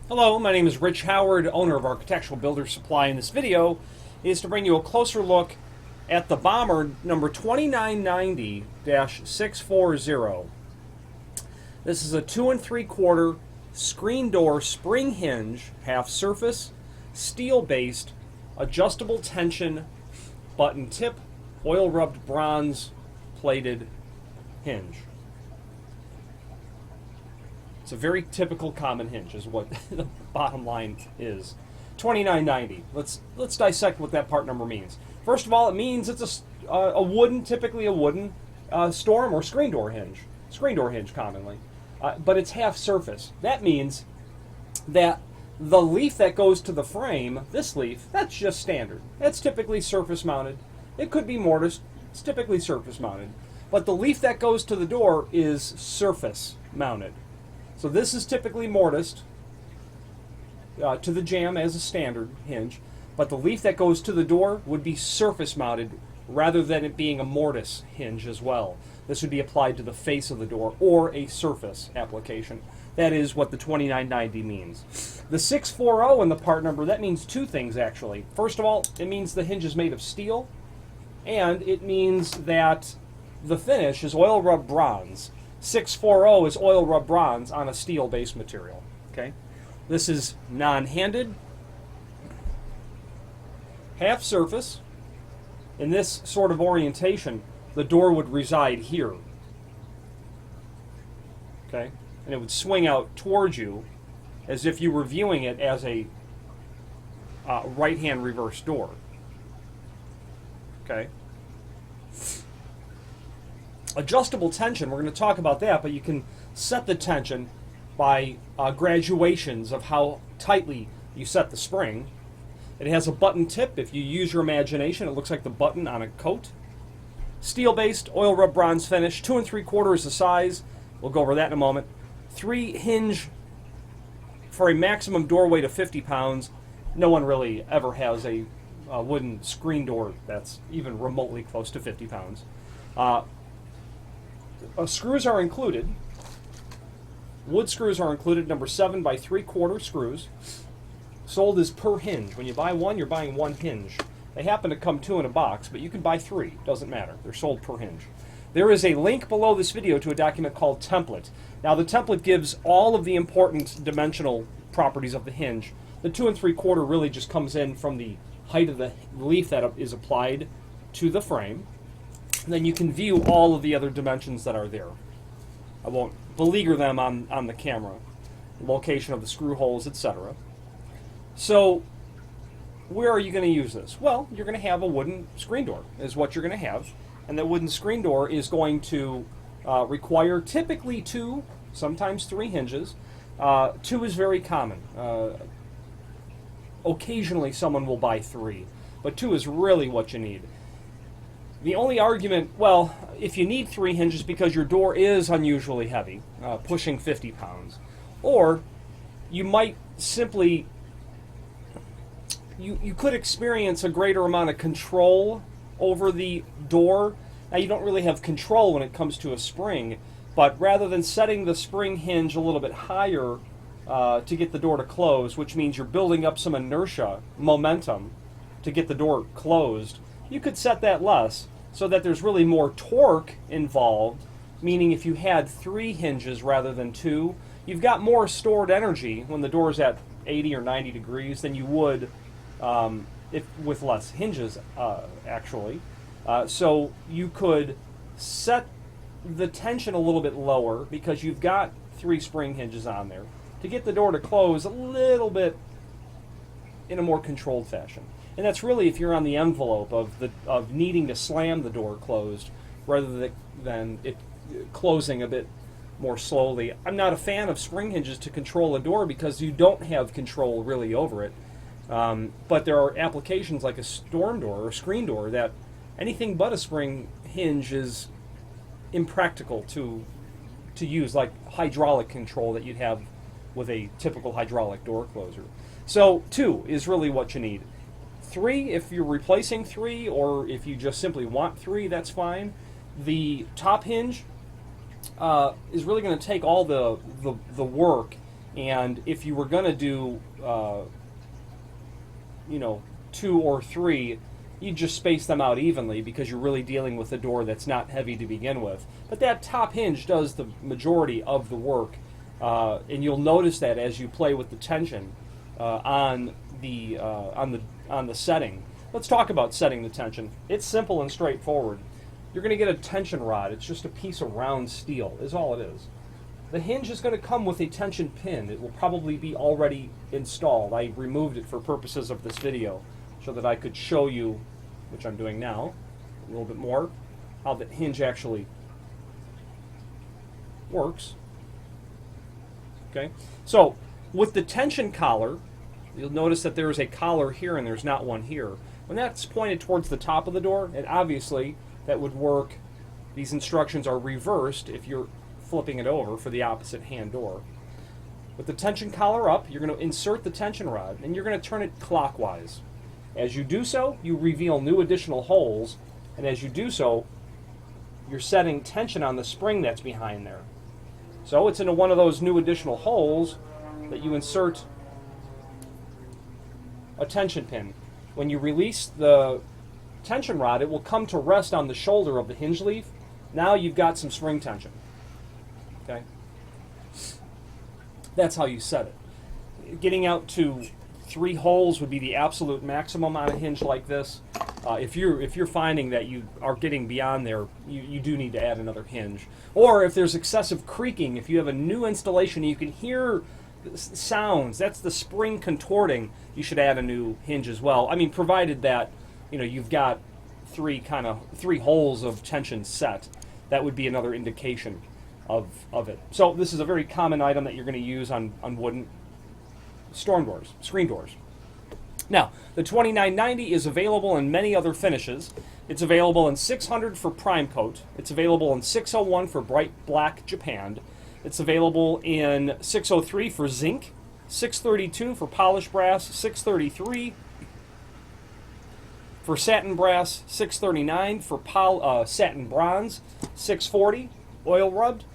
Hello, my name is Rich Howard, owner of Architectural Builder Supply. In this video is to bring you a closer look at the Bommer number 2990-640. This is a 2 3/4 screen door spring hinge, half surface, steel-based, adjustable tension, button tip, oil rubbed bronze plated hinge. It's a very typical common hinge is what the bottom line is. 2990. Let's dissect what that part number means. First of all, it means it's typically a wooden storm or screen door hinge commonly, but it's half surface. That means that the leaf that goes to the frame, this leaf, that's just standard. That's typically surface mounted. It could be mortised. It's typically surface mounted. But the leaf that goes to the door is surface mounted. So this is typically mortised to the jamb as a standard hinge, but the leaf that goes to the door would be surface mounted rather than it being a mortise hinge as well. This would be applied to the face of the door or a surface application. That is what the 2990 means. The 640 in the part number, that means two things actually. First of all, it means the hinge is made of steel, and it means that the finish is oil rub bronze. 640 is oil rub bronze on a steel-based material. Okay, this is non-handed, half surface. In this sort of orientation, the door would reside here. Okay, and it would swing out towards you as if you were viewing it as a right-hand reverse door. Okay. Adjustable tension, we're going to talk about that, but you can set the tension by graduations of how tightly you set the spring. It has a button tip. If you use your imagination, it looks like the button on a coat. Steel-based, oil rub bronze finish, 2 3/4 the size. We'll go over that in a moment. 3 hinge for a maximum door weight of 50 pounds. No one really ever has a wooden screen door that's even remotely close to 50 pounds. Screws are included. Wood screws are included, number 7 by 3/4 screws. Sold as per hinge. When you buy one, you're buying one hinge. They happen to come 2 in a box, but you can buy 3. Doesn't matter. They're sold per hinge. There is a link below this video to a document called Template. Now, the template gives all of the important dimensional properties of the hinge. The 2 3/4 really just comes in from the height of the leaf that is applied to the frame. And then you can view all of the other dimensions that are there. I won't beleaguer them on the camera. Location of the screw holes, etc. So, where are you going to use this? Well, you're going to have a wooden screen door is what you're going to have. And that wooden screen door is going to require typically 2, sometimes 3 hinges. 2 is very common. Occasionally someone will buy 3, but 2 is really what you need. The only argument, well, if you need 3 hinges because your door is unusually heavy, pushing 50 pounds, or you might simply, you could experience a greater amount of control over the door. Now, you don't really have control when it comes to a spring, but rather than setting the spring hinge a little bit higher to get the door to close, which means you're building up some inertia, momentum, to get the door closed, you could set that less, so that there's really more torque involved, meaning if you had 3 hinges rather than 2, you've got more stored energy when the door is at 80 or 90 degrees than you would with less hinges, actually. So you could set the tension a little bit lower because you've got 3 spring hinges on there to get the door to close a little bit in a more controlled fashion. And that's really if you're on the envelope of needing to slam the door closed rather than it closing a bit more slowly. I'm not a fan of spring hinges to control a door because you don't have control really over it. But there are applications like a storm door or screen door that anything but a spring hinge is impractical to use, like hydraulic control that you'd have with a typical hydraulic door closer. So 2 is really what you need. 3, if you're replacing 3, or if you just simply want 3, that's fine. The top hinge is really going to take all the work And if you were going to do, 2 or 3, you just space them out evenly because you're really dealing with a door that's not heavy to begin with. But that top hinge does the majority of the work, and you'll notice that as you play with the tension on the setting. Let's talk about setting the tension. It's simple and straightforward. You're going to get a tension rod. It's just a piece of round steel, is all it is. The hinge is going to come with a tension pin. It will probably be already installed. I removed it for purposes of this video so that I could show you, which I'm doing now, a little bit more, how the hinge actually works. Okay, so with the tension collar, you'll notice that there is a collar here and there's not one here. When that's pointed towards the top of the door, and obviously that would work, these instructions are reversed if you're flipping it over for the opposite hand door. With the tension collar up, you're going to insert the tension rod and you're going to turn it clockwise. As you do so, you reveal new additional holes, and as you do so, you're setting tension on the spring that's behind there. So it's into one of those new additional holes that you insert a tension pin. When you release the tension rod, it will come to rest on the shoulder of the hinge leaf. Now you've got some spring tension. Okay? That's how you set it. Getting out to 3 holes would be the absolute maximum on a hinge like this. If you're finding that you are getting beyond there, you do need to add another hinge. Or if there's excessive creaking, if you have a new installation and you can hear sounds, that's the spring contorting, you should add a new hinge as well. I mean, provided that you've got 3 holes of tension set. That would be another indication of it. So this is a very common item that you're going to use on wooden storm doors, screen doors. Now, the 2990 is available in many other finishes. It's available in 600 for prime coat. It's available in 601 for bright black japanned. It's available in 603 for zinc, 632 for polished brass, 633 for satin brass, 639 for satin bronze, 640 oil rubbed,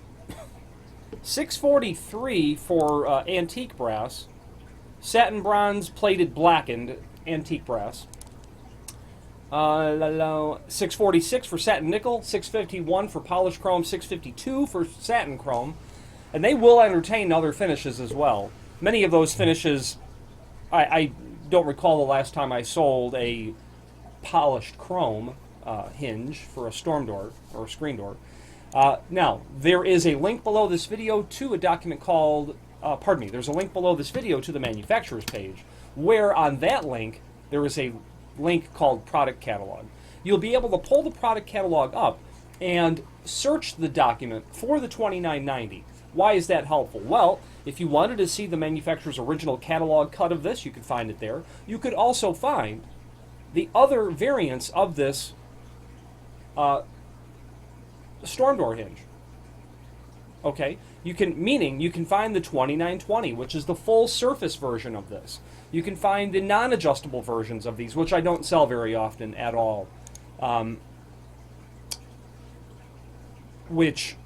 643 for antique brass, satin bronze plated blackened antique brass, 646 for satin nickel, 651 for polished chrome, 652 for satin chrome, and they will entertain other finishes as well. Many of those finishes, I don't recall the last time I sold a polished chrome hinge for a storm door or a screen door. Now, there is a link below this video to a document called, there's a link below this video to the manufacturer's page, where on that link there is a link called Product Catalog. You'll be able to pull the product catalog up and search the document for the 2990. Why is that helpful? Well, if you wanted to see the manufacturer's original catalog cut of this, you could find it there. You could also find the other variants of this storm door hinge. Okay, you can find the 2920, which is the full surface version of this. You can find the non-adjustable versions of these, which I don't sell very often at all. Which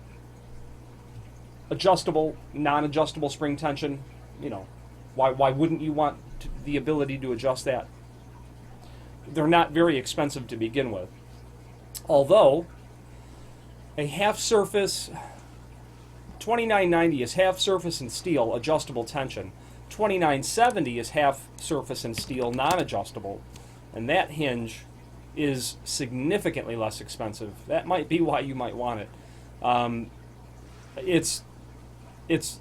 adjustable, non-adjustable spring tension, why wouldn't you want the ability to adjust that? They're not very expensive to begin with. Although a half surface 2990 is half surface and steel adjustable tension. 2970 is half surface and steel non-adjustable, and that hinge is significantly less expensive. That might be why you might want it. It's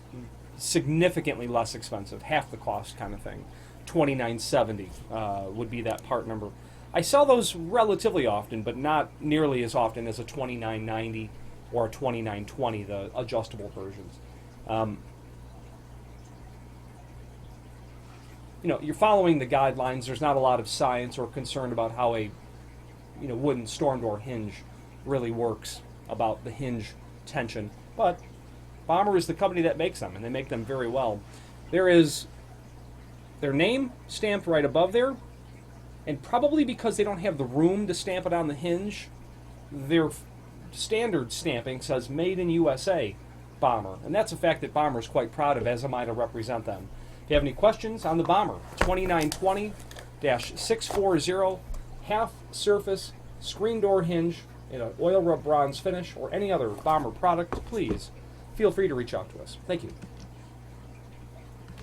significantly less expensive, half the cost kind of thing. 2970 would be that part number. I sell those relatively often, but not nearly as often as a 2990 or a 2920, the adjustable versions. You're following the guidelines. There's not a lot of science or concern about how a wooden storm door hinge really works, about the hinge tension. But Bommer is the company that makes them, and they make them very well. There is their name stamped right above there, and probably because they don't have the room to stamp it on the hinge, their standard stamping says Made in USA. Bommer. And that's a fact that Bommer is quite proud of, as am I to represent them. If you have any questions on the Bommer, 2920-640, half surface screen door hinge in an oil rub bronze finish, or any other Bommer product, please feel free to reach out to us. Thank you.